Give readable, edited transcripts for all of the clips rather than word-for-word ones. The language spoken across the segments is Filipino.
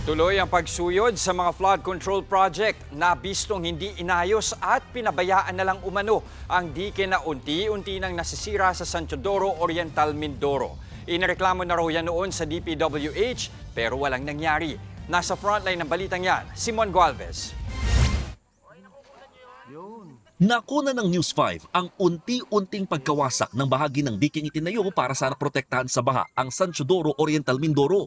Tuloy ang pagsuyod sa mga flood control project na bistong hindi inayos at pinabayaan na lang umano ang dike na unti-unti nang nasisira sa San Teodoro Oriental, Mindoro. Inireklamo na raw yan noon sa DPWH pero walang nangyari. Nasa frontline ng balitang yan, Simon Gualvez. Nakuna ng News 5 ang unti-unting pagkawasak ng bahagi ng diking itinayo para sana protektahan sa baha ang San Teodoro Oriental, Mindoro.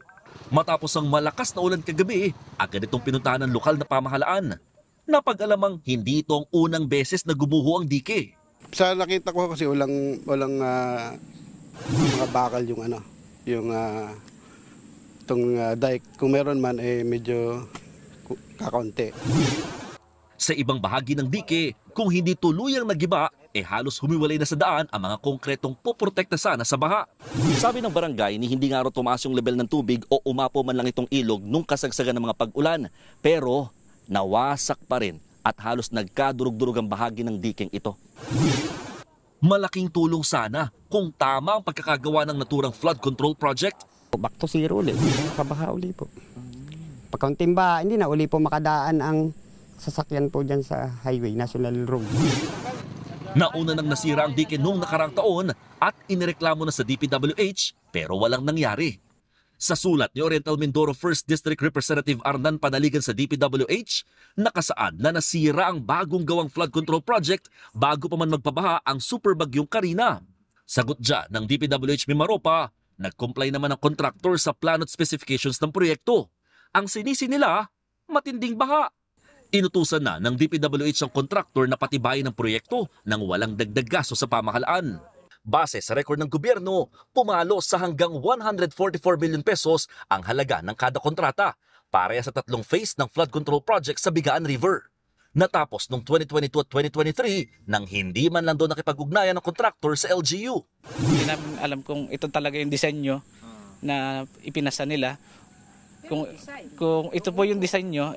Matapos ang malakas na ulan kagabi, agad itong pinuntahan ng lokal na pamahalaan. Napag-alamang hindi ito ang unang beses na gumuho ang dike. Sa nakita ko kasi walang mga bakal yung dike. Kung meron man medyo kakaunti. Sa ibang bahagi ng dike, kung hindi tuluyang nagiba, halos humiwalay na sa daan ang mga konkretong poprotekta sana sa baha. Sabi ng barangay ni hindi nga raw tumaas yung level ng tubig o umapo man lang itong ilog nung kasagsagan ng mga pag-ulan. Pero nawasak pa rin at halos nagkadurog-durog ang bahagi ng dikeng ito. Malaking tulong sana kung tama ang pagkakagawa ng naturang flood control project. Back to zero ulit, kabaha uli po. Pagkaunting baha, hindi na uli po makadaan ang sasakyan po dyan sa highway, National Road. Nauna nang nasira ang dike noong nakarang taon at inireklamo na sa DPWH pero walang nangyari. Sa sulat ni Oriental Mindoro 1st District Representative Arnan Panaligan sa DPWH, nakasaad na nasira ang bagong gawang flood control project bago pa man magpabaha ang superbagyong Karina. Sagot dyan ng DPWH Mimaropa, nag-comply naman ang contractor sa plan at specifications ng proyekto. Ang sinisi nila, matinding baha. Inutusan na ng DPWH ang kontraktor na patibayin ng proyekto nang walang dagdag gasto sa pamahalaan. Base sa rekord ng gobyerno, pumalo sa hanggang 144 million pesos ang halaga ng kada kontrata para sa tatlong phase ng flood control project sa Bigaan River. Natapos noong 2022 at 2023 nang hindi man lang doon nakipag-ugnayan ng kontraktor sa LGU. Hindi namin alam kung ito talaga yung disenyo na ipinasa nila. Kung ito po yung disenyo,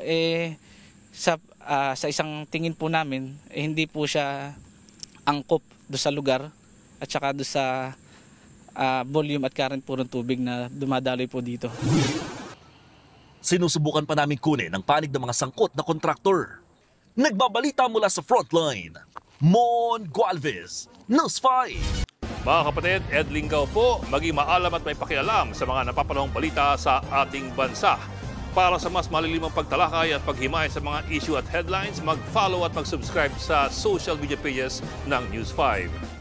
sa isang tingin po namin, hindi po siya angkop do sa lugar at saka do sa volume at current po ng tubig na dumadaloy po dito. Sinusubukan pa namin kunin ang panig ng mga sangkot na kontraktor. Nagbabalita mula sa frontline, Mon Gualvez, News 5. Mga kapatid, Ed Lingaw po, maging maalam at may pakialam sa mga napapanahong balita sa ating bansa. Para sa mas malilimang pagtalakay at paghimay sa mga issue at headlines, mag-follow at mag-subscribe sa social media pages ng News 5.